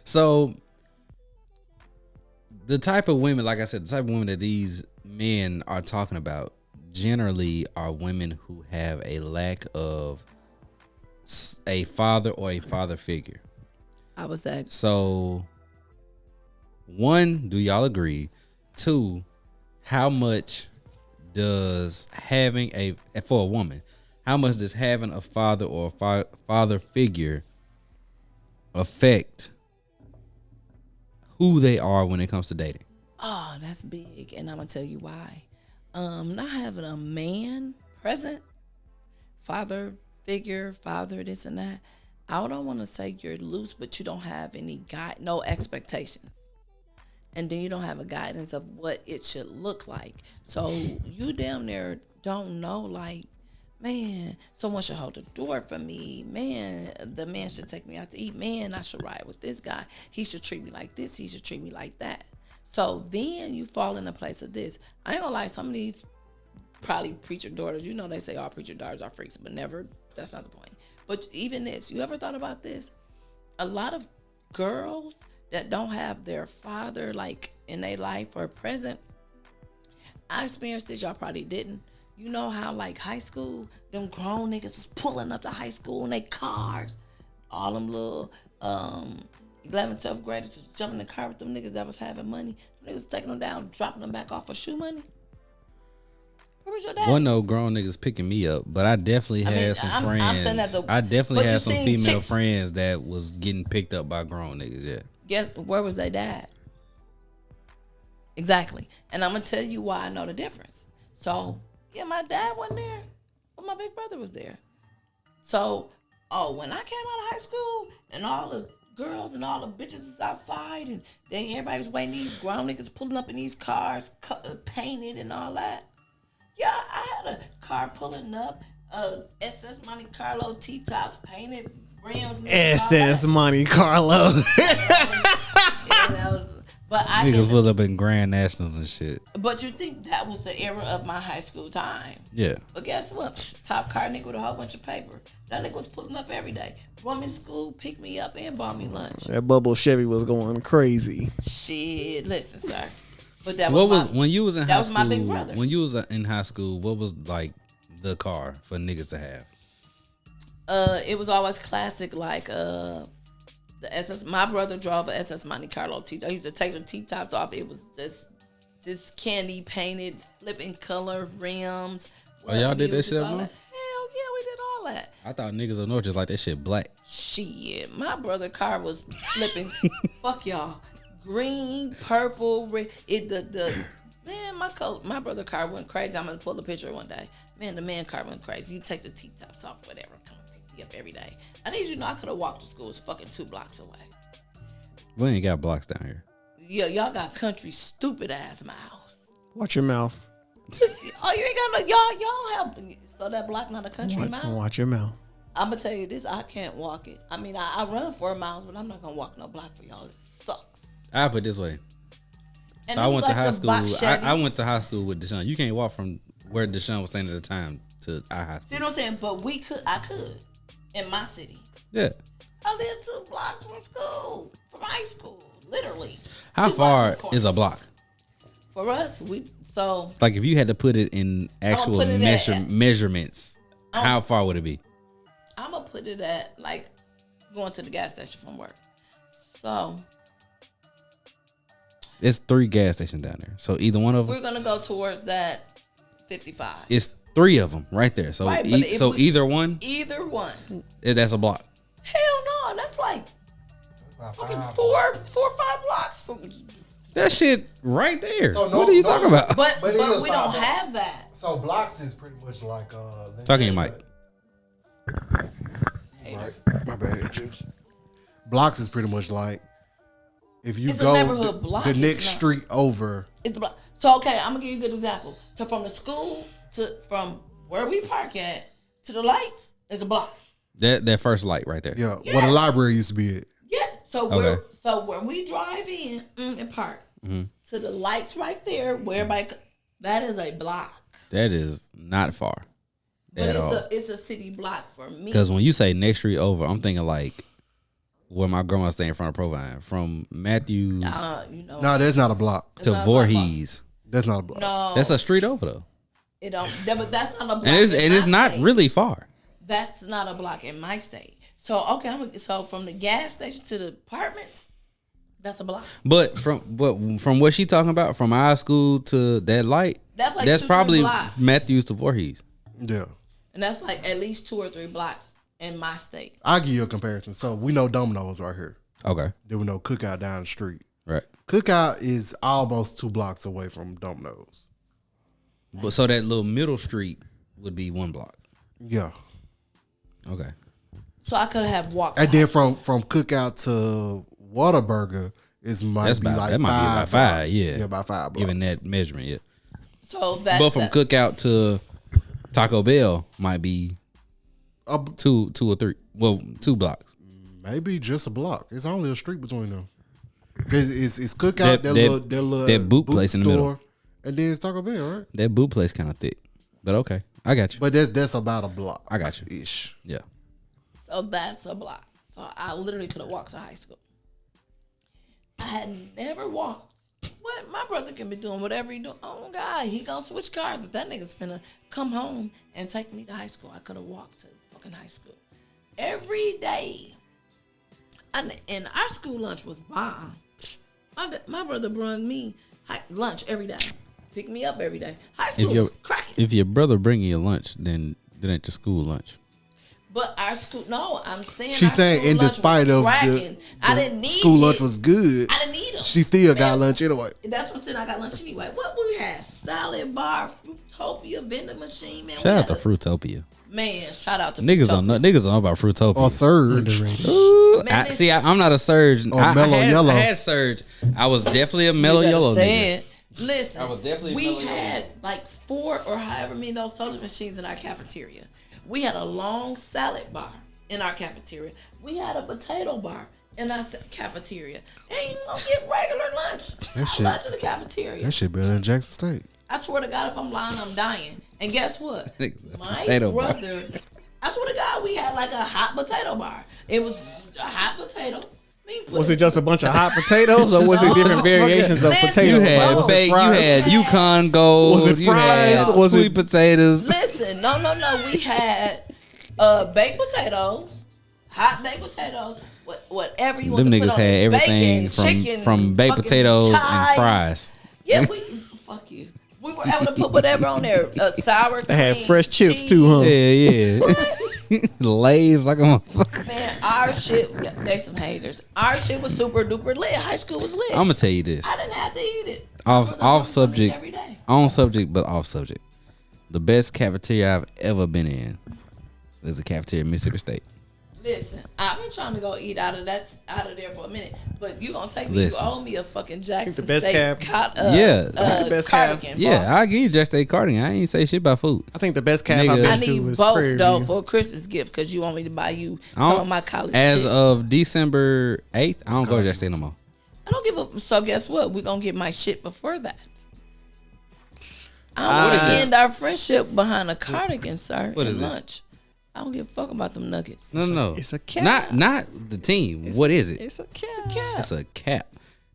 So the type of women, like I said, the type of women that these men are talking about generally are women who have a lack of a father or a father figure. I was that. So, one, do y'all agree? Two, how much does having for a woman, how much does having a father or a father figure affect who they are when it comes to dating? Oh, that's big, and I'm gonna tell you why. Not having a man present, father figure, father this and that. I don't want to say you're loose, but you don't have any no expectations, and then you don't have a guidance of what it should look like. So you damn near don't know, like, man, someone should hold the door for me. Man, the man should take me out to eat. Man, I should ride with this guy. He should treat me like this. He should treat me like that. So then you fall in the place of this. I ain't gonna lie, some of these probably preacher daughters, you know they say all preacher daughters are freaks, but never, that's not the point. But even this, you ever thought about this? A lot of girls that don't have their father like in their life or present, I experienced this, y'all probably didn't. You know how like high school, them grown niggas is pulling up to high school in their cars. All them little 11th, 12th graders was jumping in the car with them niggas that was having money. Them niggas was taking them down, dropping them back off for shoe money. Where was your dad? Wasn't no grown niggas picking me up, but I definitely had some friends. I definitely had some female friends that was getting picked up by grown niggas, yeah. Guess where was their dad? Exactly. And I'm gonna tell you why I know the difference. So, yeah, my dad wasn't there, but my big brother was there. So, when I came out of high school and all the girls and all the bitches was outside and then everybody was waiting, these grown niggas pulling up in these cars, painted and all that. Yeah, I had a car pulling up, SS Monte Carlo T-tops painted, rims. SS Monte Carlo. Yeah, that was. But I niggas pulled up in Grand Nationals and shit. But you think that was the era of my high school time? Yeah. But guess what? Top car nigga with a whole bunch of paper. That nigga was pulling up every day. Brought me to school, picked me up, and bought me lunch. That bubble Chevy was going crazy. Shit, listen, sir. But that was when you was in high school? That was my big brother. When you was in high school, what was like the car for niggas to have? It was always classic, like the SS. My brother drove a SS Monte Carlo T-top. He used to take the T-tops off. It was just candy painted, flipping color rims. Oh, y'all did that shit up north? Hell yeah, we did all that. I thought niggas up north just like that shit black. Shit, my brother car was flipping. Fuck y'all. Green, purple, red. Man, my brother car went crazy. I'm gonna pull a picture one day. Man, the man car went crazy. You take the T-tops off, whatever. Come pick me up every day. I need you to know I could have walked to school. It's fucking 2 blocks away. We ain't got blocks down here. Yeah, y'all got country stupid ass miles. Watch your mouth. Oh, you ain't got no y'all have. So that block not a country mile. Watch your mouth. I'm gonna tell you this. I can't walk it. I mean, I run 4 miles, but I'm not gonna walk no block for y'all. It sucks. I put it this way. And so I went to high school. I went to high school with Deshaun. You can't walk from where Deshaun was staying at the time to our high school. See what I'm saying? But I could in my city. Yeah. I lived 2 blocks from school, from high school, literally. How far is a block? For us, like if you had to put it in actual measurements, how far would it be? I'm gonna put it at like going to the gas station from work. So it's 3 gas stations down there. So either one of them. We're gonna go towards that 55. It's 3 of them right there. So right, either one. Either one. That's a block. Hell no, that's like fucking 4 or 5 blocks from. That shit right there. So what are you talking about? But we don't have that. So blocks is pretty much like talking your mic. Right, my bad, Juice. Blocks is pretty much like if you it's go the next street over. It's the block. So okay, I'm gonna give you a good example. So from the school from where we park at to the lights is a block. That first light right there. Yeah, where the library used to be at. Yeah. So when we drive in and park to the lights right there, where everybody that is a block. That is not far. But it's a city block for me. Because when you say next street over, I'm thinking like where my grandma stay in front of Provine, from Matthews You know, No, that's not a block. it's to not a block. Voorhees. That's not a block. No, That's a street over though, it don't. But that's not a block. and in it's my not state. really far. That's not a block in my state. So okay, so from the gas station to the apartments, that's a block. But from what she talking about, from our school to that light, That's like that's 2-3 probably blocks. Matthews to Voorhees. Yeah. And that's like at least 2 or 3 blocks in my state. I'll give you a comparison. So we know Domino's right here. Okay, Then we know Cookout down the street. right. Cookout is almost 2 blocks away from Domino's. But so that little middle street would be 1 block. Yeah. Okay. So I could have walked. And then from Cookout to Whataburger is might That's be about like that might be about blocks. 5. Yeah, Yeah, about 5 blocks. given that measurement. Yeah. So that. But from that- Cookout to Taco Bell might be Uh, 2 or 3. Well, 2 blocks. maybe just a block. It's only a street between them. Cause it's Cookout, that little that boot place in the middle. and then it's Taco Bell, right? That boot place kind of thick, but okay, I got you. But that's about a block. I got you. Ish. Yeah. So that's a block. So I literally could have walked to high school. I had never walked. What my brother can be doing whatever he do. Oh God, he gonna switch cars, but that nigga's finna come home and take me to high school. I could have walked to fucking high school every day. And our school lunch was bomb. My brother brought me lunch every day. Pick me up every day. High school was cracking. If your brother bringing you lunch, then that ain't your school lunch. But our school, no, I'm saying She's our saying school in lunch despite was of cracking. I didn't need school lunch it. was good, I didn't need them. she still got Man, lunch anyway. That's what I'm saying. I got lunch anyway. What we had? Salad bar, Fruitopia, vending machine, man. Shout out to Fruitopia. Man, shout out to Niggas Fruitopia. don't know about Fruitopia. Or Surge. Ooh, Man, listen. I'm not a Surge. Or Mellow Yellow. I had Surge. I was definitely a You Mellow better Yellow say nigga. it. Listen, I was definitely we Mellow Yellow. had like 4 or however many of those soda machines in our cafeteria. We had a long salad bar in our cafeteria. We had a potato bar in our cafeteria. And you gonna get regular lunch. Lunch in the cafeteria. That shit better than Jackson State. I swear to God, if I'm lying, I'm dying. And guess what? Niggas, My potato bar. brother, I swear to God, we had like a hot potato bar. It was a hot potato. Was it just a bunch of hot potatoes, or was it different variations of Listen, potatoes? You had Was it baked. You fries? had Yukon Gold. Was it You had fries? Was it- sweet potatoes. Listen, no. We had baked potatoes, hot baked potatoes, whatever you want Them to put niggas on had it. everything Bacon, chicken, from baked fucking potatoes and chives. fries. Yeah, fuck you. We were able to put whatever on there. Sour cream. They had fresh chips cheese. too, huh? Yeah. Lays like a motherfucker. Man, our shit, they some haters. Our shit was super duper lit. High school was lit. I'm gonna tell you this. I didn't have to eat it. Off subject. Every day. On subject, but off subject. The best cafeteria I've ever been in is the cafeteria at Mississippi State. Listen, I've been trying to go eat out of there for a minute, but you gonna take me? Listen. You owe me a fucking Jackson the best State caf- Yeah. I think the best caf- cardigan. Yeah, boss. I'll give you Jack State cardigan. I ain't say shit about food. I think the best calf Nigga. I've I been to need was both Prairie though View. for a Christmas gift because you want me to buy you I some don't- of my college As shit. of December 8th, I don't go to Jack State no more. I don't give a. So guess what? We're gonna get my shit before that. I want to end our friendship behind a cardigan, sir. What and is this? lunch. I don't give a fuck about them nuggets. No. It's a cap. Not the team. What is it? It's a cap. It's a cap. It's a cap.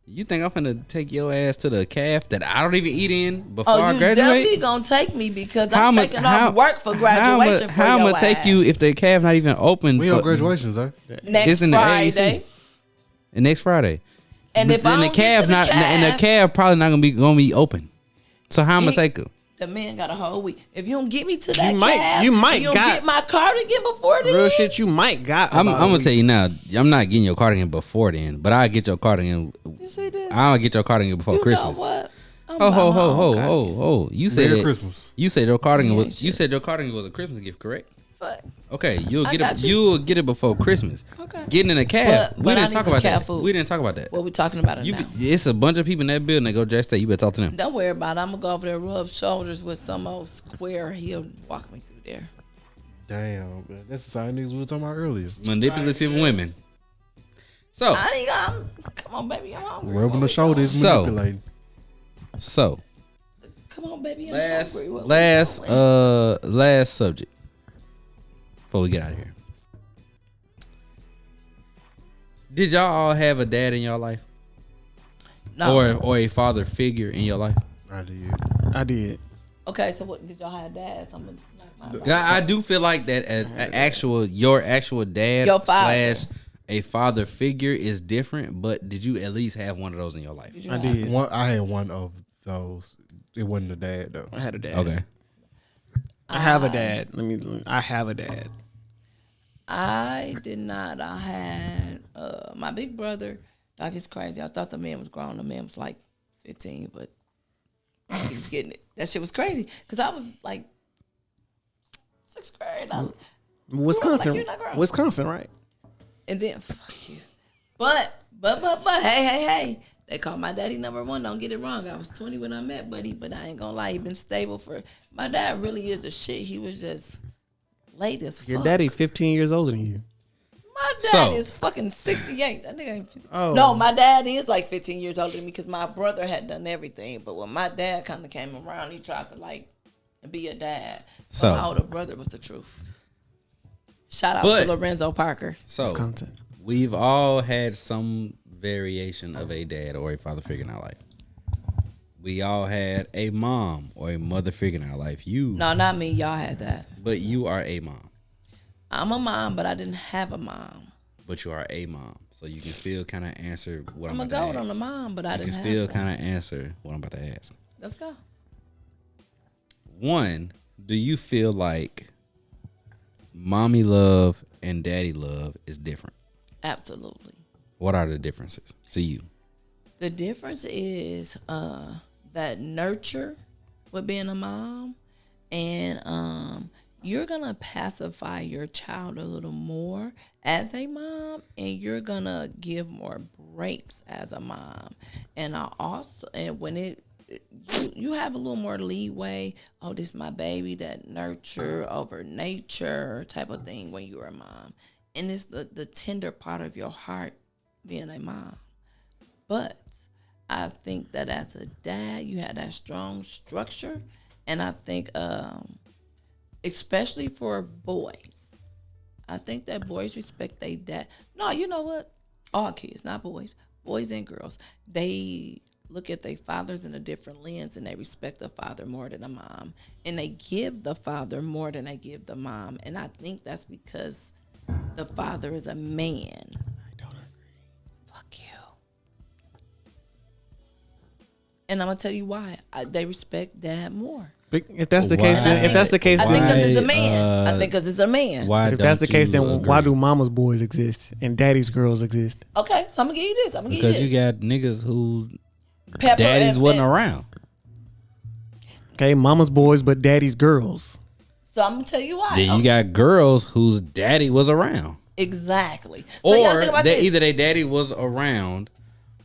You think I'm finna take your ass to the calf that I don't even eat in before Oh, I you graduate? definitely gonna take me because I'm taking off work for graduation. How I'm gonna take you if the calf not even open? We on graduations, eh? next it's in the Friday? AAC. And next Friday. And if I then don't get to the and the calf probably not gonna be open. So how I'm gonna He- take her? The man got a whole week. If you don't get me to that You might- calf, you might you don't got- get my cardigan before then. Real shit, you might got. I'm about a gonna week. tell you now. I'm not getting your cardigan before then, but I'll get your cardigan. You see this? I'll get your cardigan before you Christmas. know what? I'm Ho buying ho my ho own ho cardigan. ho ho! You said Merry Christmas. You said your cardigan Yeah, was. You shit. said your cardigan was a Christmas gift, correct? Fuck. Okay, you'll I get got it. you. You'll get it before Christmas. Okay. Getting in a cab. But we I didn't need talk some about cat that. food. We didn't talk about that. What we talking about it You, now? it's a bunch of people in that building that go Jack State. You better talk to them. Don't worry about it. I'm gonna go over there, rub shoulders with some old square. He'll walk me through there. Damn, man. That's the same niggas we were talking about earlier. Manipulative women. So I ain't gonna. Come on, baby. I'm hungry. Rubbing the shoulders, So- manipulating. Come on, baby. I'm last hungry. What we last doing? last subject before we get out of here. Did y'all all have a dad in your life? No. Or a father figure in your life? I did. Okay, so what did y'all have dads? I'm I do feel like that your actual dad Your father. / a father figure is different, but did you at least have one of those in your life? I did. I had one of those. It wasn't a dad though. I had a dad. Okay. I have a dad. I have a dad. I did not. I had my big brother. Dog is crazy. I thought the man was grown. The man was like 15, but he was getting it. That shit was crazy because I was like 6th grade. Wisconsin. You're not grown. Wisconsin, right? And then fuck you. But hey. They call my daddy number 1. Don't get it wrong. I was 20 when I met Buddy, but I ain't gonna lie. He been stable for. My dad really is a shit. He was just late as fuck. Your daddy 15 years older than you. My dad is fucking 68. That nigga ain't 50. Oh. No, my dad is like 15 years older than me because my brother had done everything. But when my dad kind of came around, he tried to like be a dad. So my older brother was the truth. Shout out to Lorenzo Parker. So Wisconsin. We've all had some variation of a dad or a father figure in our life. We all had a mom or a mother figure in our life. No, not me. Y'all had that. But you are a mom. I'm a mom, but I didn't have a mom. But you are a mom, so you can still kind of answer what I'm a about to ask. goat on the mom, but I didn't have You can still one. kind of answer what I'm about to ask. Let's go. One, do you feel like mommy love and daddy love is different? Absolutely. What are the differences to you? The difference is that nurture with being a mom, and you're gonna pacify your child a little more as a mom, and you're gonna give more breaks as a mom. And when you have a little more leeway. Oh, this my baby, that nurture over nature type of thing when you're a mom, and it's the tender part of your heart being a mom. But I think that as a dad, you have that strong structure, and I think especially for boys, I think that boys respect their dad. No, you know what? All kids, not boys, boys and girls, they look at their fathers in a different lens, and they respect the father more than the mom, and they give the father more than they give the mom. And I think that's because the father is a man. I don't agree. Fuck you. And I'm gonna tell you why. They respect dad more. If that's the case, then I think because it's a man. I think because it's a man. Why? If that's the case, then agree? why do mama's boys exist and daddy's girls exist? Okay, so I'm gonna give you this. Because you got niggas who Pepper daddies and- wasn't around. Okay, mama's boys, but daddy's girls. So I'm gonna tell you why. Then you got girls whose daddy was around. Exactly. So you gotta Or think about that this. either their daddy was around,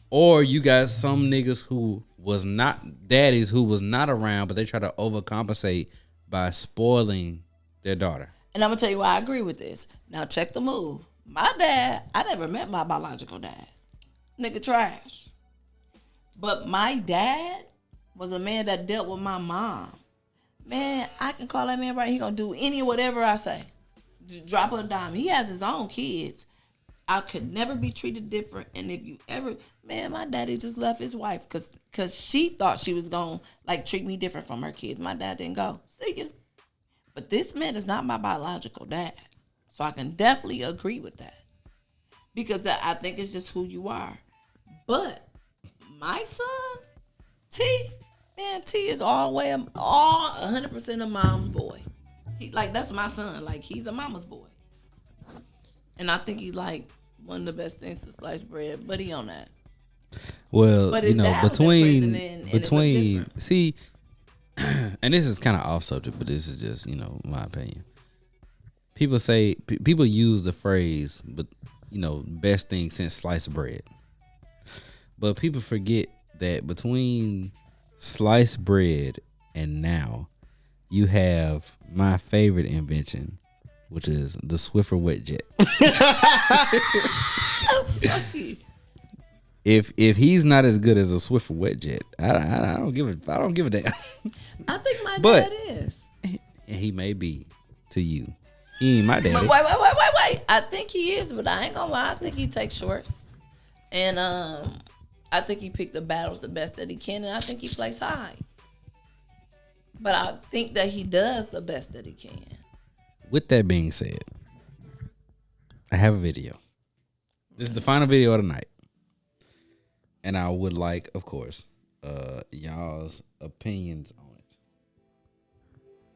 or you got some niggas who was not daddies who was not around, but they try to overcompensate by spoiling their daughter. And I'm gonna tell you why I agree with this. Now check the move. My dad, I never met my biological dad. Nigga trash. But my dad was a man that dealt with my mom. Man, I can call that man right. He gonna do any whatever I say. Just drop her a dime. He has his own kids. I could never be treated different. And if you ever, man, my daddy just left his wife because she thought she was gonna like treat me different from her kids. My dad didn't go. See ya. But this man is not my biological dad. So I can definitely agree with that. Because I think it's just who you are. But my son, T, man, T is all 100% a mom's boy. That's my son. Like, he's a mama's boy. And I think he like one of the best things to slice bread, but he on that. Well, But you his know, dad was in prison and it was between different. see, and this is kind of off subject, but this is just my opinion. People use the phrase, but best thing since sliced bread. But people forget that between sliced bread and now, you have my favorite invention, which is the Swiffer wet jet. If he's not as good as a Swiffer wet jet, I don't give a damn. I think my But- dad is. And he may be to you. He ain't my daddy. But wait. I think he is, but I ain't gonna lie. I think he takes shorts. And I think he picked the battles the best that he can, and I think he plays highs. But I think that he does the best that he can. With that being said, I have a video. This is the final video of the night. And I would like, of course, y'all's opinions on it.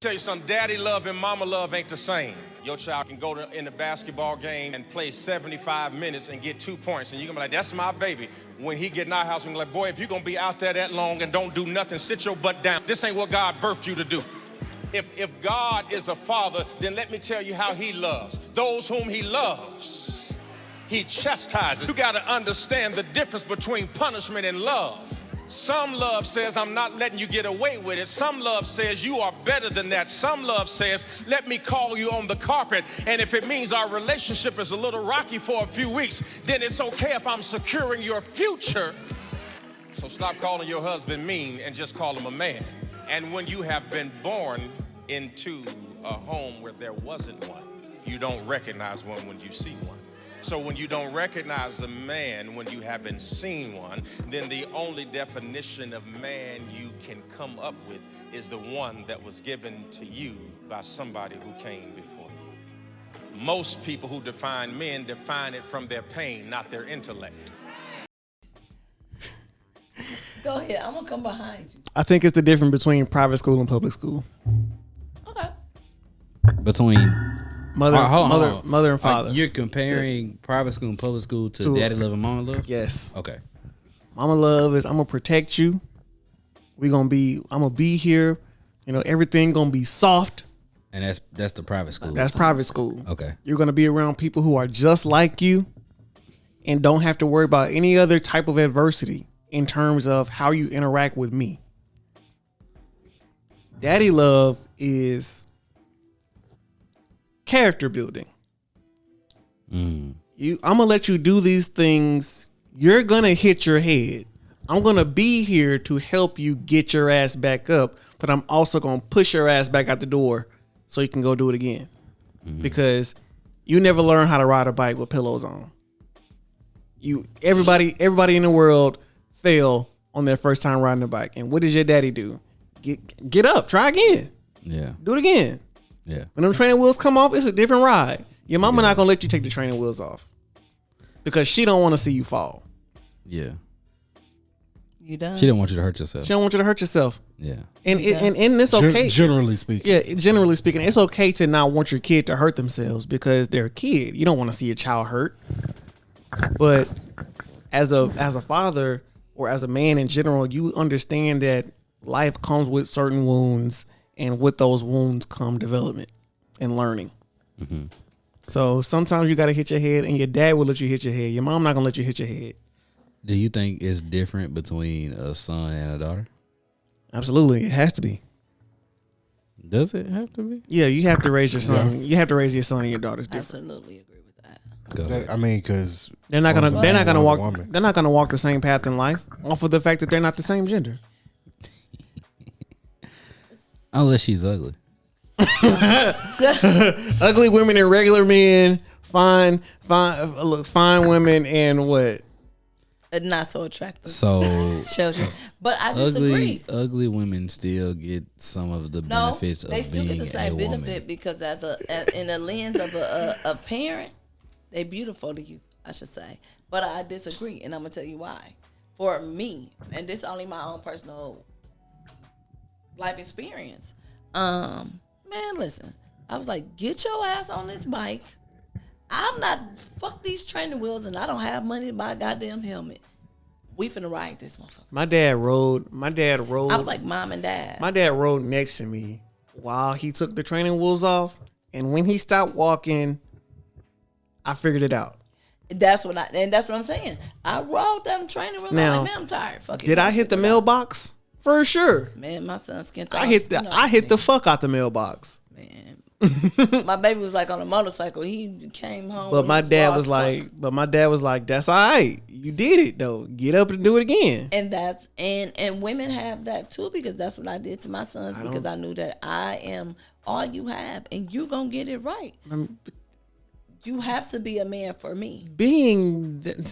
Tell you something, daddy love and mama love ain't the same. Your child can go in the basketball game and play 75 minutes and get 2 points, and you can be like, that's my baby. When he get in our house, we can be like, boy, if you're gonna be out there that long and don't do nothing, sit your butt down. This ain't what God birthed you to do. If God is a father, then let me tell you how he loves. Those whom he loves, he chastises. You gotta understand the difference between punishment and love. Some love says, I'm not letting you get away with it. Some love says, you are better than that. Some love says, let me call you on the carpet. And if it means our relationship is a little rocky for a few weeks, then it's okay if I'm securing your future. So stop calling your husband mean and just call him a man. And when you have been born into a home where there wasn't one, you don't recognize one when you see one. So when you don't recognize a man when you haven't seen one, then the only definition of man you can come up with is the one that was given to you by somebody who came before you. Most people who define men define it from their pain, not their intellect. Go ahead, I'm gonna come behind you. I think it's the difference between private school and public school. Okay. Between mother and father. You're comparing private school and public school to daddy love and mama love? Yes. Okay. Mama love is I'm gonna protect you. I'm gonna be here. You know, everything gonna be soft. And that's the private school. That's private school. Okay. You're gonna be around people who are just like you and don't have to worry about any other type of adversity in terms of how you interact with me. Daddy love is character building. I'm gonna let you do these things. You're gonna hit your head. I'm gonna be here to help you get your ass back up, but I'm also gonna push your ass back out the door so you can go do it again. Because you never learn how to ride a bike with pillows on. Everybody in the world fail on their first time riding a bike. And what does your daddy do? Get up, try again. Yeah. Do it again. Yeah. When them training wheels come off, it's a different ride. Your mama not gonna let you take the training wheels off because she don't want to see you fall. Yeah. You done? She don't want you to hurt yourself. She don't want you to hurt yourself. Yeah. And it's okay. Generally speaking. Yeah, generally speaking, it's okay to not want your kid to hurt themselves because they're a kid. You don't want to see your child hurt. But as a father or as a man in general, you understand that life comes with certain wounds, and with those wounds come development and learning. Mm-hmm. So sometimes you got to hit your head, and your dad will let you hit your head. Your mom not gonna let you hit your head. Do you think it's different between a son and a daughter? Absolutely, it has to be. Does it have to be? Yeah, you have to raise your son. Yes. You have to raise your son and your daughters different. Absolutely agree with that. Go ahead. I mean, because They're not gonna walk the same path in life off of the fact that they're not the same gender. Unless she's ugly. Ugly women and regular men, fine women and what? Not so attractive. So children. But I disagree. Ugly women still get some of the benefits of being a woman. They still get the same benefit because as in the lens of a parent, they beautiful to you, I should say. But I disagree, and I'm gonna tell you why. For me, and this is only my own personal life experience. Man, listen. I was like, get your ass on this bike. I'm not fuck these training wheels, and I don't have money to buy a goddamn helmet. We finna ride this motherfucker. My dad rode. I was like mom and dad. My dad rode next to me while he took the training wheels off, and when he stopped walking, I figured it out. That's what I'm saying. I rode them training wheels. Now, I'm like, man, I'm tired. Fuck it. Did I hit the mailbox? For sure. Man, my son skinned. I hit the fuck out the mailbox. Man, my baby was like on a motorcycle. He came home. But my dad was like, that's all right. You did it though. Get up and do it again. And and women have that too, because that's what I did to my sons, because I knew that I am all you have, and you gonna get it right. You have to be a man for me.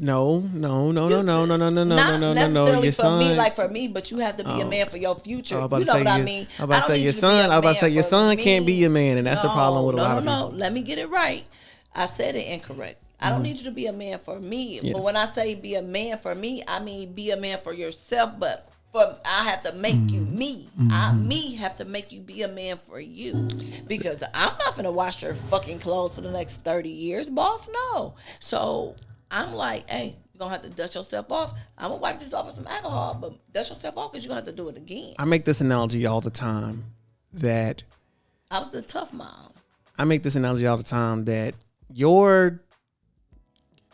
No. Not necessarily Your for son, me, like for me, but you have to be a man for your future. You know what I mean? I'm about to say your son. I'm about to say your son can't be a man, and that's the problem with a lot of people. No. Let me get it right. I said it incorrect. I don't need you to be a man for me. Yeah. But when I say be a man for me, I mean be a man for yourself. But I have to make you me. Me have to make you be a man for you. Because I'm not going to wash your fucking clothes for the next 30 years, boss. No. So I'm like, hey, you're going to have to dust yourself off. I'm going to wipe this off with some alcohol, but dust yourself off because you're going to have to do it again. I make this analogy all the time that I was the tough mom. I make this analogy all the time that your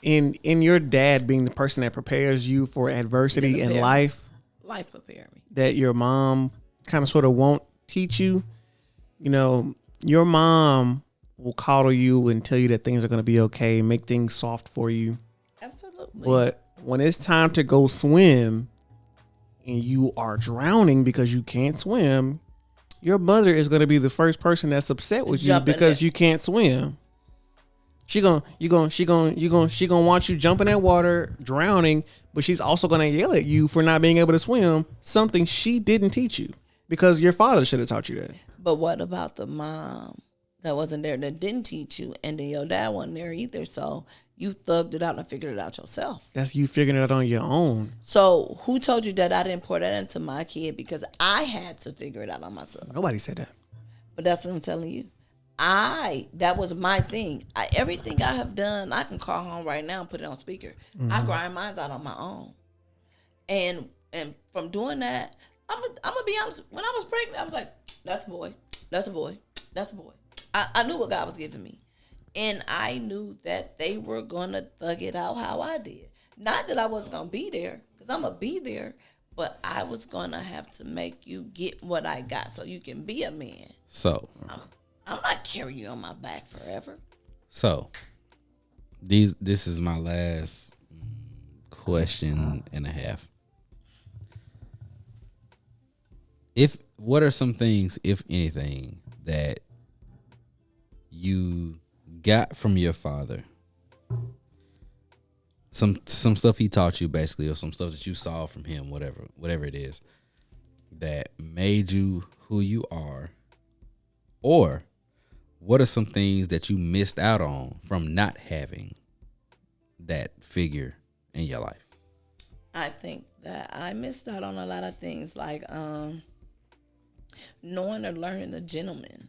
dad being the person that prepares you for adversity in life. Life prepared me. That your mom kind of sort of won't teach you. You know, your mom will coddle you and tell you that things are going to be okay, make things soft for you. Absolutely. But when it's time to go swim and you are drowning because you can't swim, your mother is going to be the first person that's upset with you because you can't swim. She gonna want you jumping in water, drowning, but she's also gonna yell at you for not being able to swim, something she didn't teach you because your father should have taught you that. But what about the mom that wasn't there that didn't teach you, and then your dad wasn't there either? So you thugged it out and figured it out yourself. That's you figuring it out on your own. So who told you that I didn't pour that into my kid because I had to figure it out on myself? Nobody said that. But that's what I'm telling you. That was my thing. Everything I have done, I can call home right now and put it on speaker. I grind mine out on my own. And from doing that, I'm gonna be honest, when I was pregnant, I was like, that's a boy, that's a boy, that's a boy. I knew what God was giving me. And I knew that they were gonna thug it out how I did. Not that I wasn't gonna be there, because I'm gonna be there, but I was gonna have to make you get what I got so you can be a man. So I'm not carrying you on my back forever. So, this is my last question and a half. What are some things, if anything, that you got from your father? Some stuff he taught you, basically, or some stuff that you saw from him, whatever it is, that made you who you are, or what are some things that you missed out on from not having that figure in your life? I think that I missed out on a lot of things, like knowing or learning a gentleman.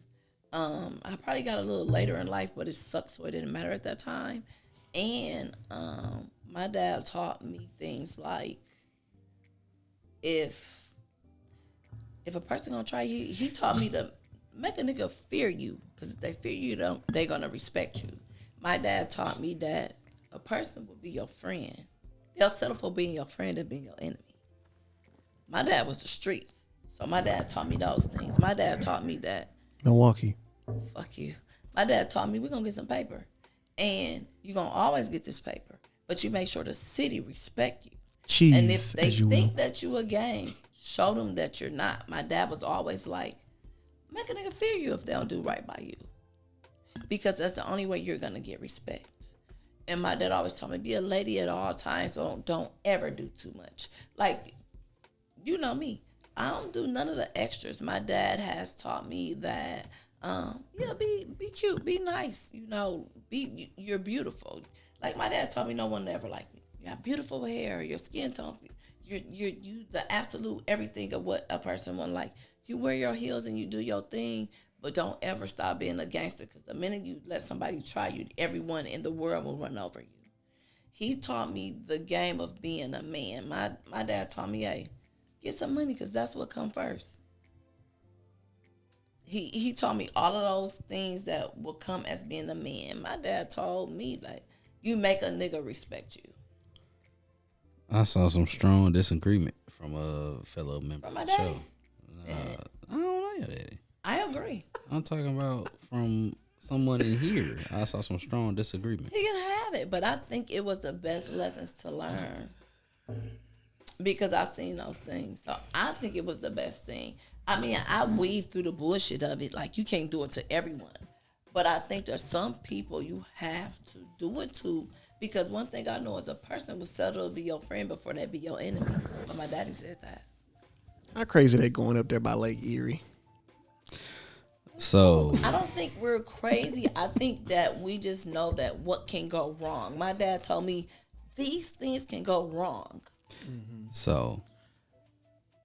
I probably got a little later in life, but it sucks, so it didn't matter at that time. And my dad taught me things like if a person gonna try you, he taught me to make a nigga fear you, because if they fear you, they gonna respect you. My dad taught me that a person will be your friend. They'll settle for being your friend than being your enemy. My dad was the streets, so my dad taught me those things. My dad taught me that Milwaukee. Fuck you. My dad taught me we're gonna get some paper, and you're gonna always get this paper, but you make sure the city respect you. Cheese, and if they think that you a gang, show them that you're not. My dad was always like, make a nigga fear you if they don't do right by you, because that's the only way you're gonna get respect. And my dad always told me, be a lady at all times, but don't ever do too much. Like, you know me, I don't do none of the extras. My dad has taught me that, be cute, be nice, you're beautiful. Like, my dad told me no one ever liked me. You have beautiful hair, your skin tone, you the absolute everything of what a person would like. You wear your heels and you do your thing, but don't ever stop being a gangster, because the minute you let somebody try you, everyone in the world will run over you. He taught me the game of being a man. My dad taught me, hey, get some money, because that's what come first. He taught me all of those things that will come as being a man. My dad told me, like, you make a nigga respect you. I saw some strong disagreement from a fellow member From my of the daddy? show. I don't know your daddy. I agree. I'm talking about from someone in here. I saw some strong disagreement. He can have it, but I think it was the best lessons to learn, because I've seen those things. So I think it was the best thing. I mean, I weave through the bullshit of it. Like, you can't do it to everyone. But I think there's some people you have to do it to. Because one thing I know is a person will settle to be your friend before they be your enemy. But my daddy said that. How crazy they going up there by Lake Erie? So I don't think we're crazy. I think that we just know that what can go wrong. My dad told me these things can go wrong. So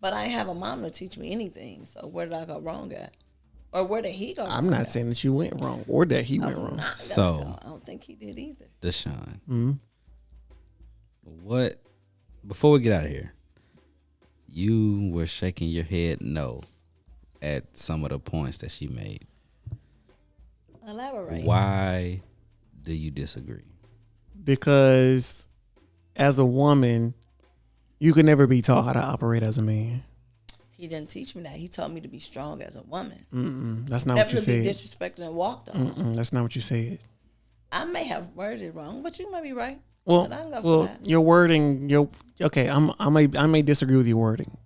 But I ain't have a mom to teach me anything. So where did I go wrong at? Or where did he go wrong I'm not at? saying that you went wrong or that he went wrong. So- I don't think he did either. Deshaun, what? Before we get out of here, you were shaking your head no at some of the points that she made. Elaborate. Why do you disagree? Because as a woman, you can never be taught how to operate as a man. He didn't teach me that. He taught me to be strong as a woman. That's not Never what you to be said. disrespected and walked on. That's not what you said. I may have worded it wrong, but you may be right. Well, And I can go for that. your wording, okay. I may disagree with your wording,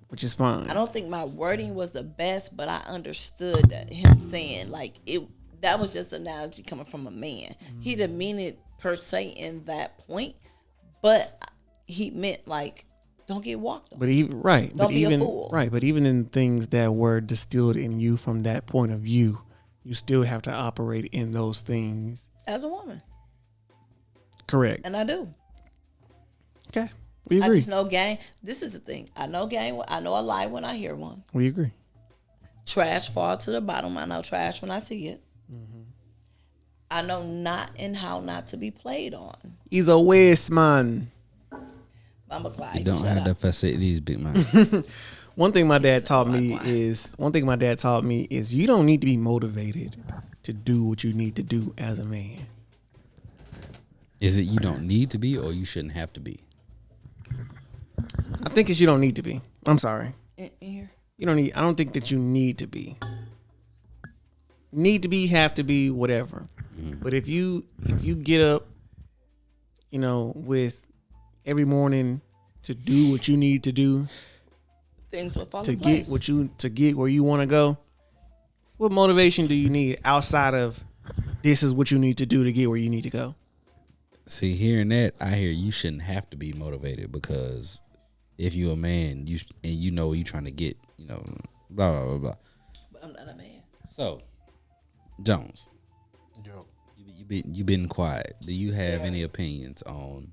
which is fine. I don't think my wording was the best, but I understood that him saying like it. That was just an analogy coming from a man. He didn't mean it per se in that point, but he meant like, don't get walked on. But even right, Don't but be a even fool. right, but even in things that were distilled in you from that point of view, you still have to operate in those things. As a woman, Correct. and I do. Okay, we I agree. just know gang. This is the thing. I know gang. I know a lie when I hear one. We agree. Trash fall to the bottom. I know trash when I see it. Mm-hmm. I know not and how not to be played on. He's a waste man. I'm a lie. You don't Shut have up. the facilities, big man. One thing my dad taught me is you don't need to be motivated to do what you need to do as a man. Is it you don't need to be, or you shouldn't have to be? I think it's you don't need to be. I'm sorry. In here. You don't need. I don't think that you need to be. Need to be, have to be, whatever. But if you get up, with every morning to do what you need to do Things will fall to in place. get where you want to go, what motivation do you need outside of this is what you need to do to get where you need to go? See, hearing that, I hear you shouldn't have to be motivated, because if you're a man, you're trying to get, blah blah blah blah. But I'm not a man. So, Jones, Yo. you been quiet. Do you have any opinions on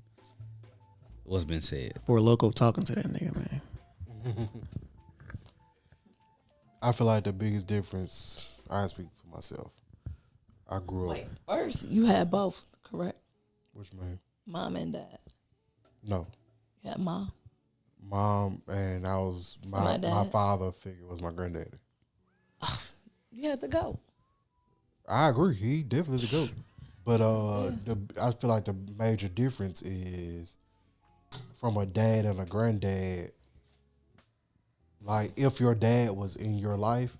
what's been said? For a local talking to that nigga, man. I feel like the biggest difference, I speak for myself. I grew up. Wait, first you had both, correct? Which man? Mom and dad. No. You had mom. Mom, and I was my my dad. father figure was my granddaddy. You had to go. I agree. He definitely the GOAT. But I feel like the major difference is from a dad and a granddad. Like, if your dad was in your life,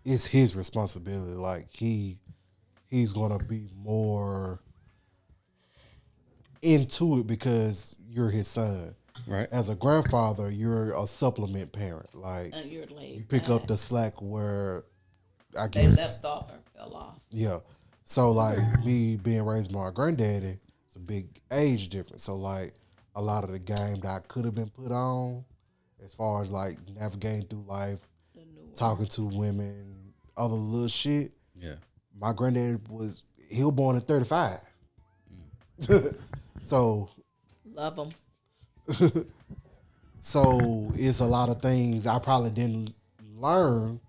it's his responsibility. Like, he's gonna be more into it because you're his son. Right. As a grandfather, you're a supplement parent. Like, And you're late. you pick up the slack where I They guess left off and fell off. yeah. So like me being raised by my granddaddy, it's a big age difference. So like a lot of the game that I could have been put on, as far as like navigating through life, talking to women, other little shit. Yeah. My granddaddy was born at 35. So Love them. So it's a lot of things I probably didn't learn.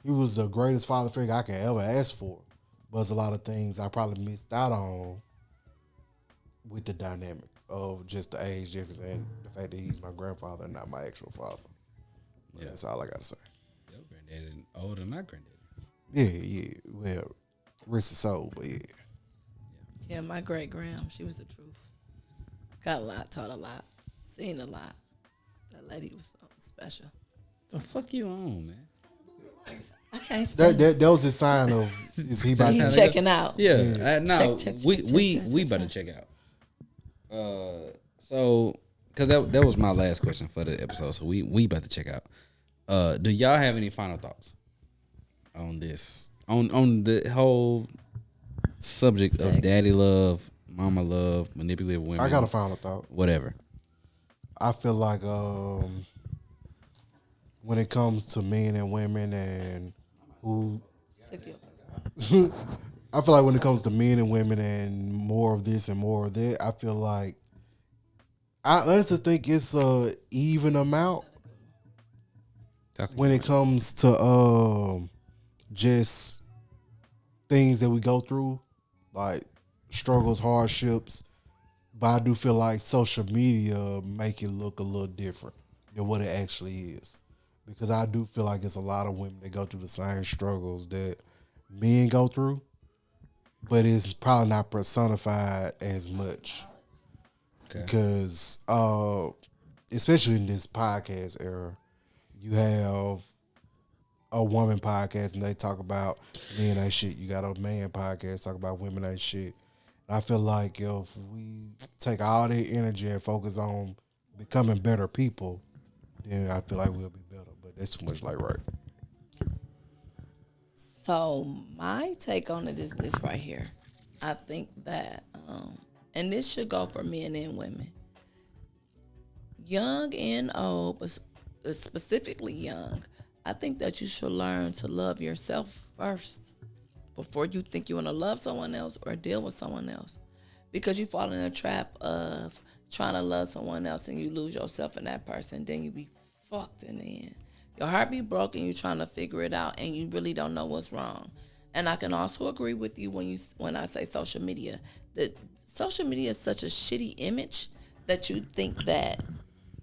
He was the greatest father figure I could ever ask for. But it's a lot of things I probably missed out on with the dynamic of just the age difference and the fact that he's my grandfather and not my actual father. Yeah. That's all I got to say. Your granddaddy older than my granddaddy. Yeah. Well, rest his soul, but yeah. Yeah, my great grand, she was the truth. Got a lot, taught a lot, seen a lot. That lady was something special. The fuck you on, man? I can't stand That was a sign of is he about He to checking out. Yeah. No, Check, we check, about to check out. So, because that was my last question for the episode, so we about to check out. Do y'all have any final thoughts on this? On the whole subject of daddy love, mama love, manipulative women. I got a final thought. Whatever. I feel like when it comes to men and women and who I feel like when it comes to men and women and more of this and more of that, I feel like I honestly think it's a even amount when it comes to just things that we go through, like struggles, hardships. But I do feel like social media make it look a little different than what it actually is. Because I do feel like it's a lot of women that go through the same struggles that men go through, but it's probably not personified as much. Okay. Because especially in this podcast era, you have a woman podcast and they talk about men ain't shit. You got a man podcast talk about women ain't shit. I feel like if we take all that energy and focus on becoming better people, then I feel like we'll be better. But that's too much like right. So my take on it is this right here. I think that, and this should go for men and women, young and old, but specifically young. I think that you should learn to love yourself first before you think you want to love someone else or deal with someone else. Because you fall in a trap of trying to love someone else and you lose yourself in that person, then you be fucked in the end. Your heart be broken, you trying to figure it out, and you really don't know what's wrong. And I can also agree with you when I say social media, that social media is such a shitty image that you think that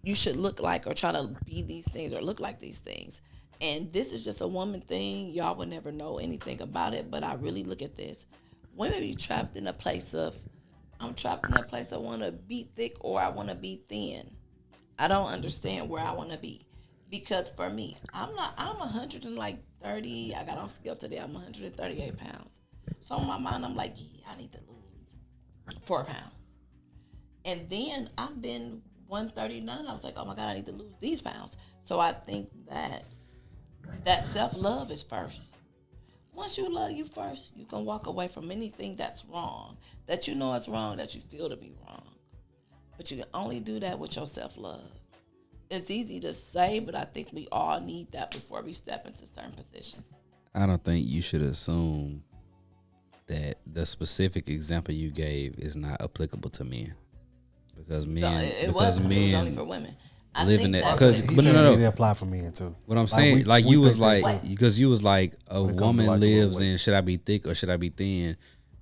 you should look like or try to be these things or look like these things. And this is just a woman thing. Y'all would never know anything about it, but I really look at this. Women be trapped in a place of, I'm trapped in a place I want to be thick or I want to be thin. I don't understand where I want to be. Because for me, I'm 130. I got on scale today. I'm 138 pounds. So in my mind, I'm like, yeah, I need to lose 4 pounds. And then I've been 139. I was like, oh my God, I need to lose these pounds. So I think that self-love is first. Once you love you first, you can walk away from anything that's wrong, that you know is wrong, that you feel to be wrong. But you can only do that with your self-love. It's easy to say, but I think we all need that before we step into certain positions. I don't think you should assume that the specific example you gave is not applicable to men. Because men, it was only for women. Living that because it apply for men too. What I'm saying, you was like a woman lives in should I be thick or should I be thin?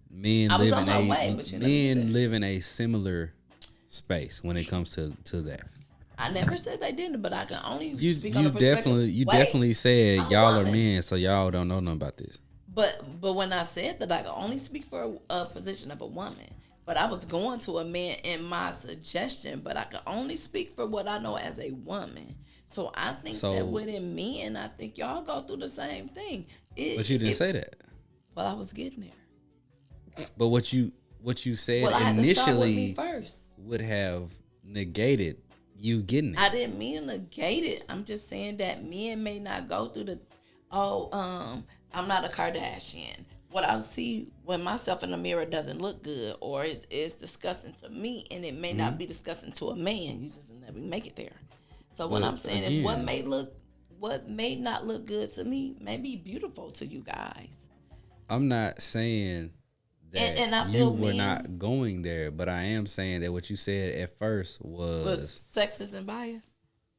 Men live in a similar space when it comes to that. I never said they didn't, but I can only speak you on the perspective. You definitely said y'all are men, so y'all don't know nothing about this. But when I said that, I can only speak for a position of a woman. But I was going to a man in my suggestion, but I can only speak for what I know as a woman. So I think that within men, I think y'all go through the same thing. But you didn't say that. But I was getting there. But what you said initially would have negated you getting it. I didn't mean to negate it. I'm just saying that men may not go through I'm not a Kardashian. What I see when myself in the mirror doesn't look good or is disgusting to me, and it may not be disgusting to a man. You just never make it there. So what I'm saying is what may not look good to me may be beautiful to you guys. I'm not saying that and you were not going there, but I am saying that what you said at first was sexist and biased.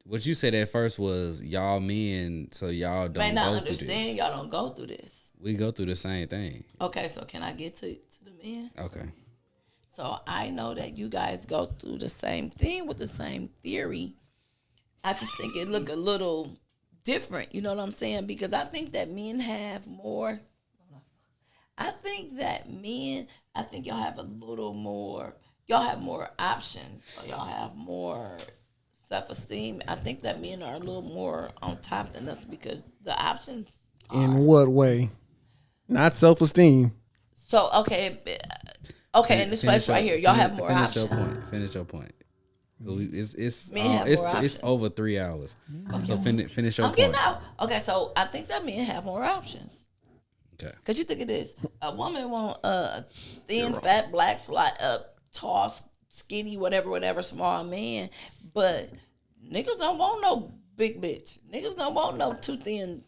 What you said at first was y'all men, so y'all don't may not go understand. Through this. Y'all don't go through this. We go through the same thing. Okay, so can I get to the men? Okay. So I know that you guys go through the same thing with the same theory. I just think it look a little different. You know what I'm saying? Because I think that men have more. I think y'all have a little more. Y'all have more options. Or y'all have more self-esteem. I think that men are a little more on top than us because the options. In what way? Not self-esteem. So, okay, in this place right here, y'all have more options. Finish your point. So it's Men have more options. it's over 3 hours. So finish your I'm point. getting out. Okay, so I think that men have more options. Okay. Cause you think of this, a woman want a thin, fat, black, tall, skinny, whatever, small man, but niggas don't want no big bitch. Niggas don't want no too thin.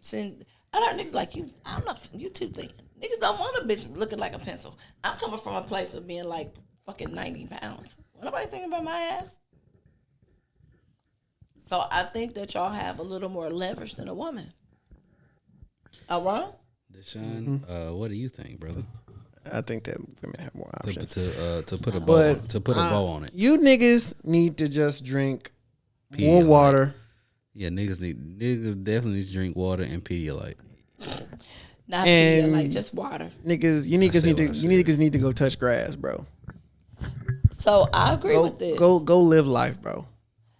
I heard niggas like you. I'm not. You too thin. Niggas don't want a bitch looking like a pencil. I'm coming from a place of being like fucking 90 pounds. Nobody thinking about my ass. So I think that y'all have a little more leverage than a woman. Am I wrong? Deshaun, what do you think, brother? I think that women have more options. To put a bow on it. You niggas need to just drink more Pedialyte. water. Yeah, niggas definitely need to drink water and Pedialyte. Not And- like just water. Niggas, you niggas need to go touch grass, bro. So I agree with this. Go live life, bro.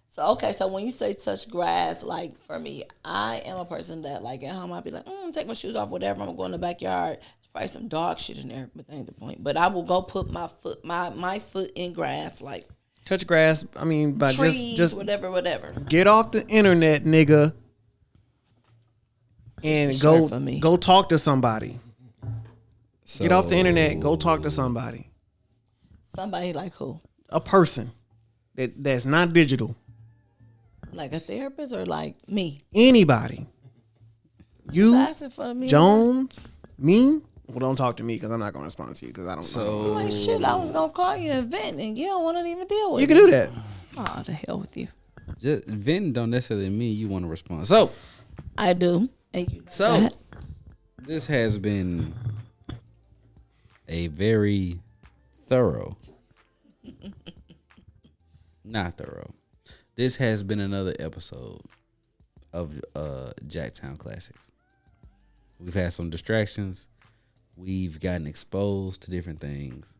So okay, so when you say touch grass, like for me, I am a person that like at home I'll be like, take my shoes off, whatever. I'm gonna go in the backyard. There's probably some dog shit in there, but that ain't the point. But I will go put my foot in grass, like Touch grass. I mean, by trees, just whatever. get off the internet, nigga, and the shirt for me. go talk to somebody. So, Get off the internet. Go talk to somebody. Somebody like who? A person that's not digital. Like a therapist or like me? Anybody. You, Asking for me. Jones, me. Well, don't talk to me because I'm not going to respond to you because I don't know. Like shit, I was gonna call you and vent, and you don't want to even deal with. You can do that. Oh, the hell with you. just venting don't necessarily mean you want to respond. So I do. And you know So that. this has been a very thorough, not thorough. This has been another episode of Jacktown Classix. We've had some distractions. We've gotten exposed to different things.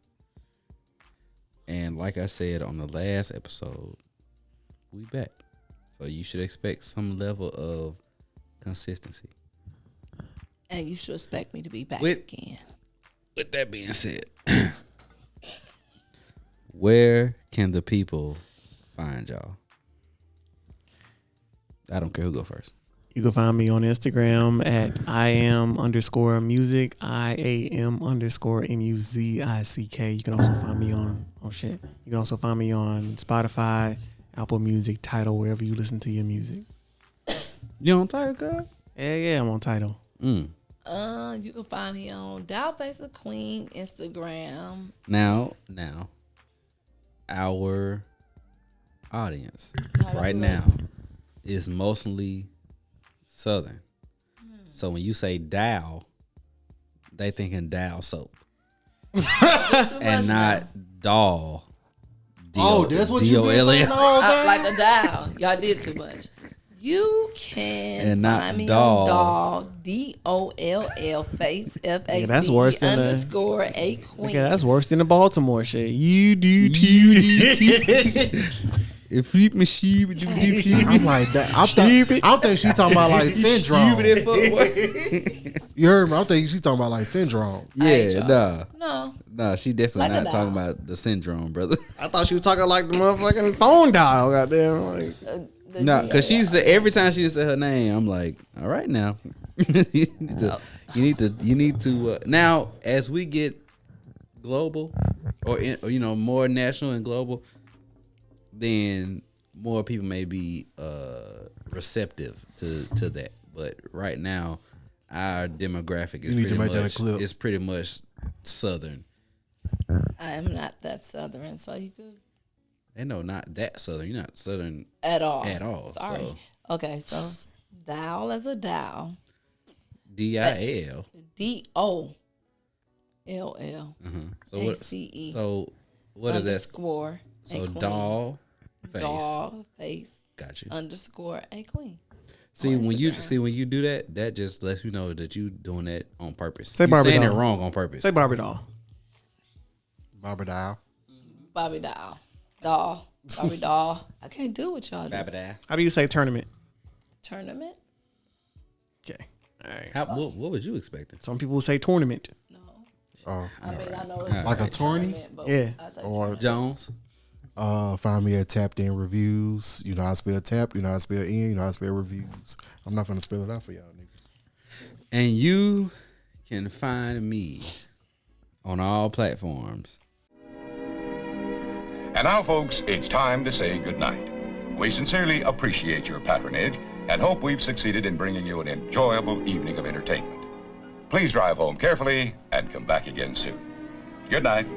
And like I said on the last episode, we back. So you should expect some level of consistency. And you should expect me to be back With- again. With that being said, where can the people find y'all? I don't care who go first. You can find me on Instagram at IAM_music, IAM_MUZICK. You can also find me on You can also find me on Spotify, Apple Music, Tidal, wherever you listen to your music. You on Tidal, God? Yeah, I'm on Tidal. You can find me on Dollface of Queen Instagram. Now, our audience right now is mostly Southern. So when you say Dow, they thinking Dow soap and not doll. Oh, that's what you been saying the whole time? Like a dial. Y'all did too much. You can And not find me doll. on doll, DOLL, face, FACE, that's worse than the- underscore a queen. Okay, that's worse than the Baltimore shit. You do too. If flip me sheep, I'm like that. I think she talking about like syndrome. You heard me? I think she talking about like syndrome. Yeah, No. nah, she definitely Like a not talking doll. about the syndrome, brother. I thought she was talking like the motherfucking phone dial. Goddamn. Like, No, because she said every time she said her name, I'm like, all right now, you need to. Now as we get global, or more national and global, then more people may be receptive to that. But right now, our demographic is You need to pretty make that a much clip. is pretty much Southern. I am not that Southern, so you could. And no, not that Southern. You're not Southern At all. So Sorry. Okay, so dial as a dial. DIL. DOLL. So what? ACE. So what is that? Underscore. So a queen. doll face. Doll face. Got you. Underscore a queen. See on when Instagram. you do that, that just lets you know that you doing that on purpose. Say You Barbie saying it doll. wrong on purpose. say Barbie doll. Barbara Dial. Bobby doll. Doll. Bobby doll. I can't do what y'all do. How do you say tournament? Tournament? Okay. All right. What was you expecting? Some people say tournament. No. Oh, I mean, I know it's like a tourney? tournament, but Yeah. I say Or Jones. Find me at Tapped In Reviews. You know how I spell tap, you know how I spell in, you know how I spell reviews. I'm not gonna spell it out for y'all niggas. And you can find me on all platforms. And now, folks, it's time to say goodnight. We sincerely appreciate your patronage and hope we've succeeded in bringing you an enjoyable evening of entertainment. Please drive home carefully and come back again soon. Good night.